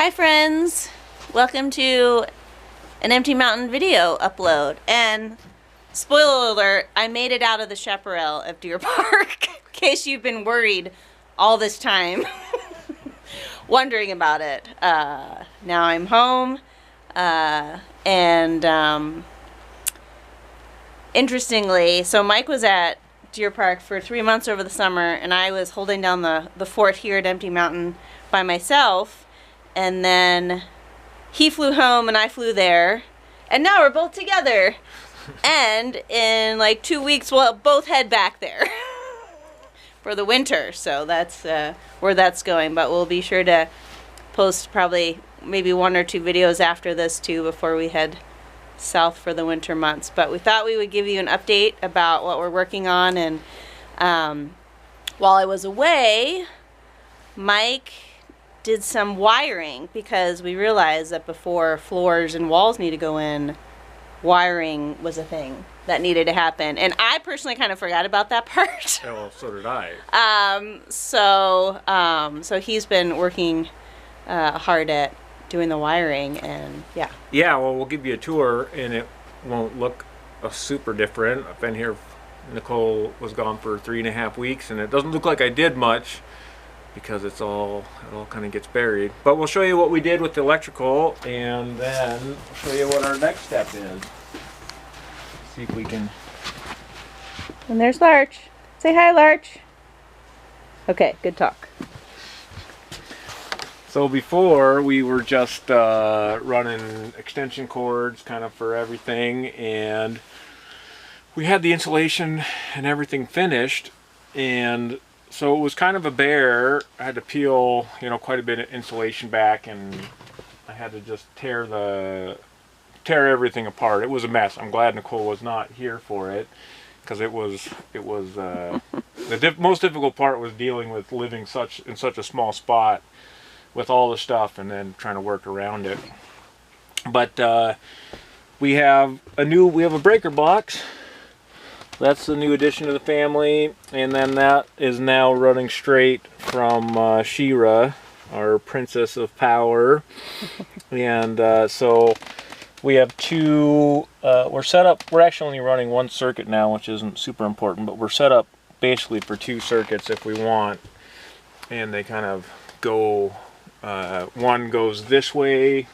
Hi friends, welcome to an Empty Mountain video upload, and spoiler alert, I made it out of the chaparral of Deer Park in case you've been worried all this time wondering about it. Now I'm home, and interestingly, so Mike was at Deer Park for 3 months over the summer, and I was holding down the fort here at Empty Mountain by myself, and then he flew home and I flew there, and now we're both together. And in like 2 weeks we'll both head back there for the winter, so that's where that's going. But we'll be sure to post probably maybe 1 or 2 videos after this too before we head south for the winter months. But we thought we would give you an update about what we're working on. And while I was away, Mike did some wiring, because we realized that before floors and walls need to go in, wiring was a thing that needed to happen, and I personally kind of forgot about that part. Yeah, well, so did I. So he's been working hard at doing the wiring, and yeah. Yeah, well, we'll give you a tour, and it won't look super different. I've been here. Nicole was gone for 3.5 weeks, and it doesn't look like I did much because it all kind of gets buried. But we'll show you what we did with the electrical, and then we'll show you what our next step is. See if we can. And there's Larch. Say hi, Larch. Okay, good talk. So before, we were just running extension cords kind of for everything, and we had the insulation and everything finished, and so it was kind of a bear. I had to peel, quite a bit of insulation back, and I had to just tear everything apart. It was a mess. I'm glad Nicole was not here for it, because it was the most difficult part was dealing with living in such a small spot with all the stuff and then trying to work around it. But we have a breaker box. That's the new addition to the family, and then that is now running straight from She-Ra, our Princess of Power. And so we have two, we're set up, we're actually only running 1 circuit now, which isn't super important, but we're set up basically for 2 circuits if we want. And they kind of go, one goes this way,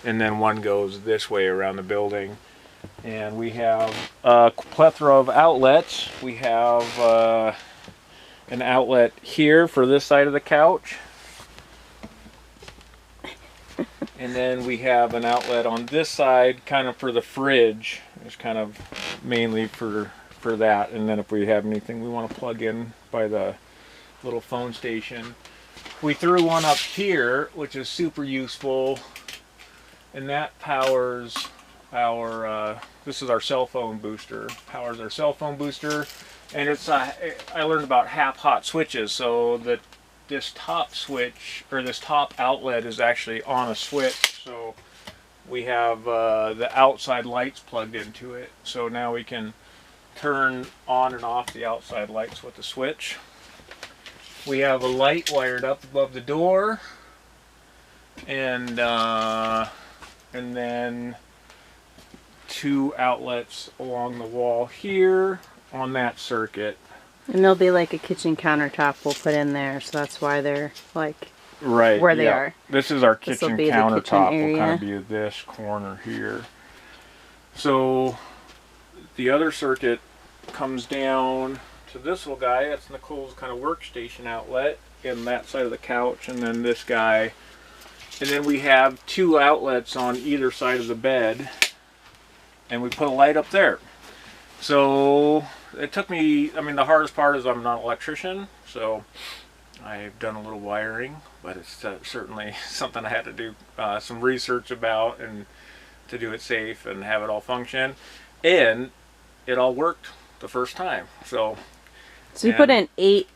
and then one goes this way around the building. And we have a plethora of outlets. We have an outlet here for this side of the couch. And then we have an outlet on this side kind of for the fridge. It's kind of mainly for that. And then if we have anything we want to plug in by the little phone station. We threw one up here, which is super useful. And that powers our, this is our cell phone booster, powers our cell phone booster, and it's, I learned about half hot switches, so that this top switch, or this top outlet is actually on a switch, so we have the outside lights plugged into it, so now we can turn on and off the outside lights with the switch. We have a light wired up above the door, and then 2 outlets along the wall here on that circuit. And there'll be like a kitchen countertop we'll put in there, so that's why they're like right where they are. This is our kitchen countertop. Will kind of be this corner here. So the other circuit comes down to this little guy. That's Nicole's kind of workstation outlet in that side of the couch, and then this guy. And then we have 2 outlets on either side of the bed. And we put a light up there. So it took me, the hardest part is I'm not an electrician, so I've done a little wiring, but it's certainly something I had to do some research about, and to do it safe and have it all function. And it all worked the first time. So you put in 8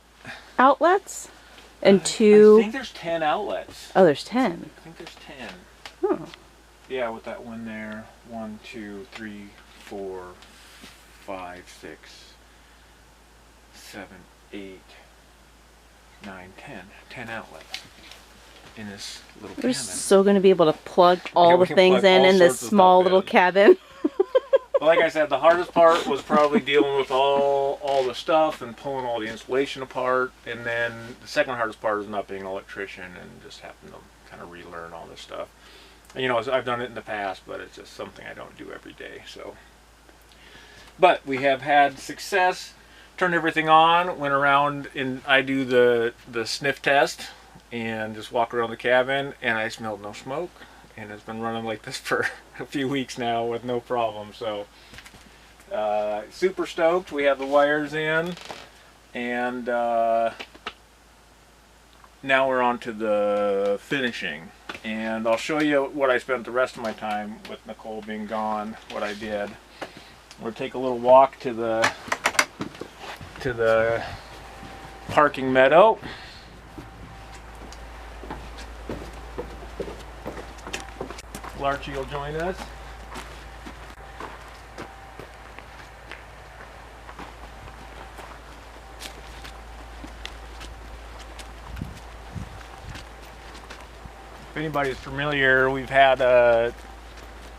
outlets and 2... I think there's 10 outlets. Oh, there's 10. I think there's 10. Oh. Yeah, with that one there. 1, 2, 3, 4, 5, 6, 7, 8, 9, 10. 10 outlets. in this little We're cabin. so going to be able to plug all we the can things plug all in this sorts of small stuff little in. cabin. But like I said, the hardest part was probably dealing with all the stuff and pulling all the insulation apart. And then the second hardest part is not being an electrician and just having to kind of relearn all this stuff. And, you know, I've done it in the past, but it's just something I don't do every day. So, but we have had success. Turned everything on, went around, and I do the sniff test and just walk around the cabin, and I smelled no smoke. And it's been running like this for a few weeks now with no problem. So super stoked. We have the wires in, and now we're on to the finishing. And I'll show you what I spent the rest of my time with Nicole being gone, what I did. We'll take a little walk to the parking meadow. Larchie will join us. If anybody's familiar, we've had a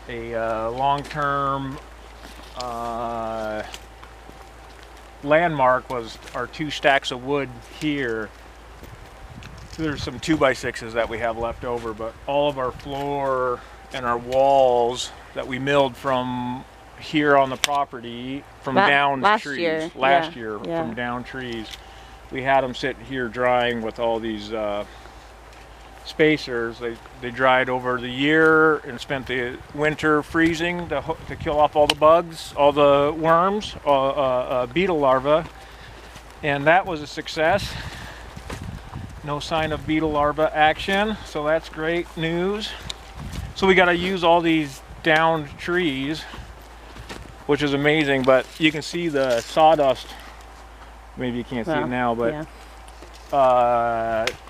long-term landmark was our 2 stacks of wood here. There's some 2x6s that we have left over, but all of our floor and our walls that we milled from here on the property from down trees last year from down trees, we had them sit here drying with all these spacers. They dried over the year and spent the winter freezing to kill off all the bugs, all the worms, beetle larvae, and that was a success. No sign of beetle larva action, so that's great news. So we got to use all these downed trees, which is amazing, but you can see the sawdust. Maybe you can't see it now, but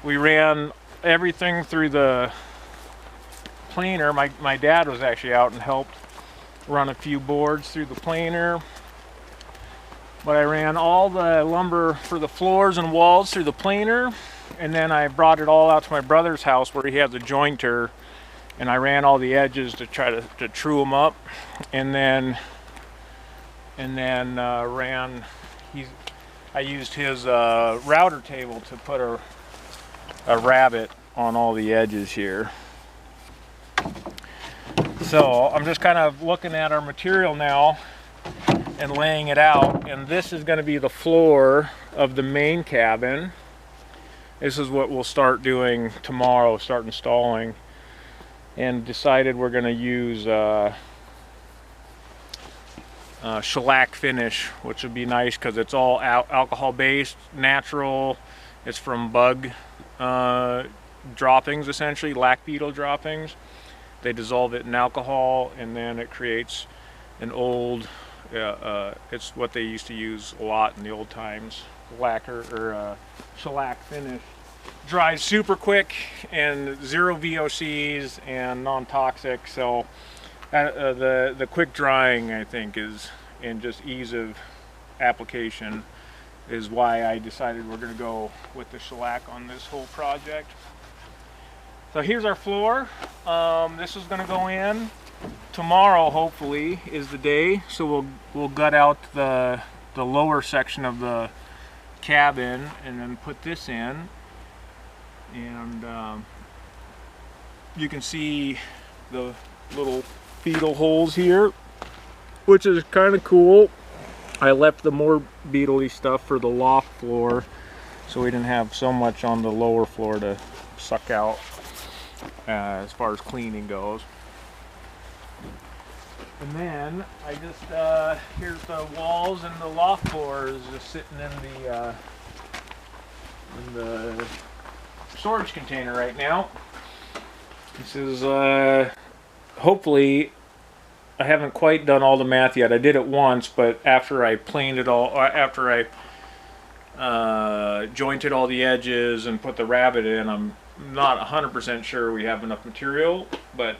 we ran everything through the planer. My dad was actually out and helped run a few boards through the planer. But I ran all the lumber for the floors and walls through the planer, and then I brought it all out to my brother's house where he has a jointer, and I ran all the edges to try to true them up, and then I used his router table to put a rabbet on all the edges here. So I'm just kind of looking at our material now and laying it out, and this is going to be the floor of the main cabin. This is what we'll start doing tomorrow, start installing, and decided we're going to use shellac finish, which would be nice because it's all alcohol based, natural. It's from bug droppings, essentially lac beetle droppings. They dissolve it in alcohol, and then it creates an old it's what they used to use a lot in the old times, lacquer or shellac finish. Dries super quick and 0 VOCs and non-toxic, so the quick drying, I think, is, and just ease of application, is why I decided we're going to go with the shellac on this whole project. So here's our floor. This is going to go in tomorrow. Hopefully is the day. So we'll gut out the lower section of the cabin and then put this in. And you can see the little beetle holes here, which is kind of cool. I left the more beetle-y stuff for the loft floor, so we didn't have so much on the lower floor to suck out as far as cleaning goes. And then I just here's the walls, and the loft floor is just sitting in the storage container right now. This is hopefully, I haven't quite done all the math yet. I did it once, but after I planed it all, after I jointed all the edges and put the rabbet in, I'm not 100% sure we have enough material, but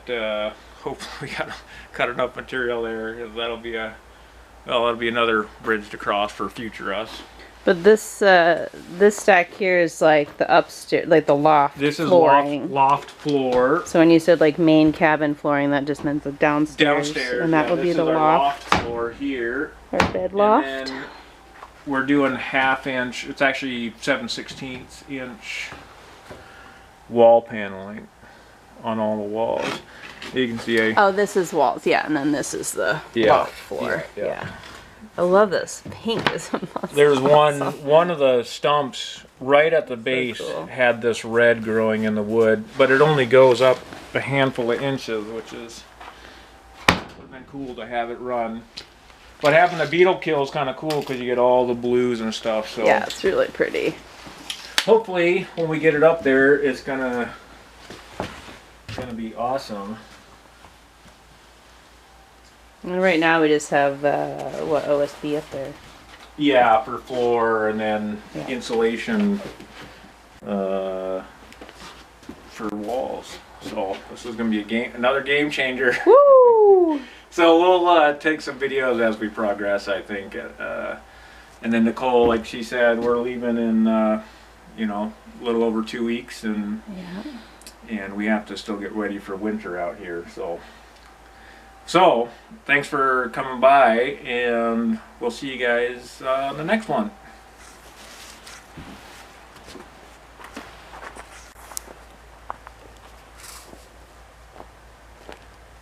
hopefully we got enough material there. That'll be another bridge to cross for future us. But this stack here is like the upstairs, like the loft This is flooring. loft floor. So when you said like main cabin flooring, that just meant the downstairs. Downstairs. And that yeah, would be this the is our loft. loft floor here. Our bed loft. And then we're doing 1/2 inch. It's actually 7/16 inch wall paneling on all the walls. You can see Oh, this is walls, yeah, and then this is the Yeah. loft floor. Yeah. I love this. Pink is There's awesome. one of the stumps right at the base cool. had this red growing in the wood, but it only goes up a handful of inches, which is would have been cool to have it run. But having the beetle kill is kind of cool because you get all the blues and stuff. So Yeah, it's really pretty. hopefully when we get it up there, it's gonna be awesome. And right now we just have what OSB up there. Yeah, for floor and then Yeah. insulation for walls. So this is gonna be another game changer. Woo! So we'll take some videos as we progress, I think. And then Nicole, like she said, we're leaving in a little over 2 weeks, and we have to still get ready for winter out here. So thanks for coming by, and we'll see you guys on the next one.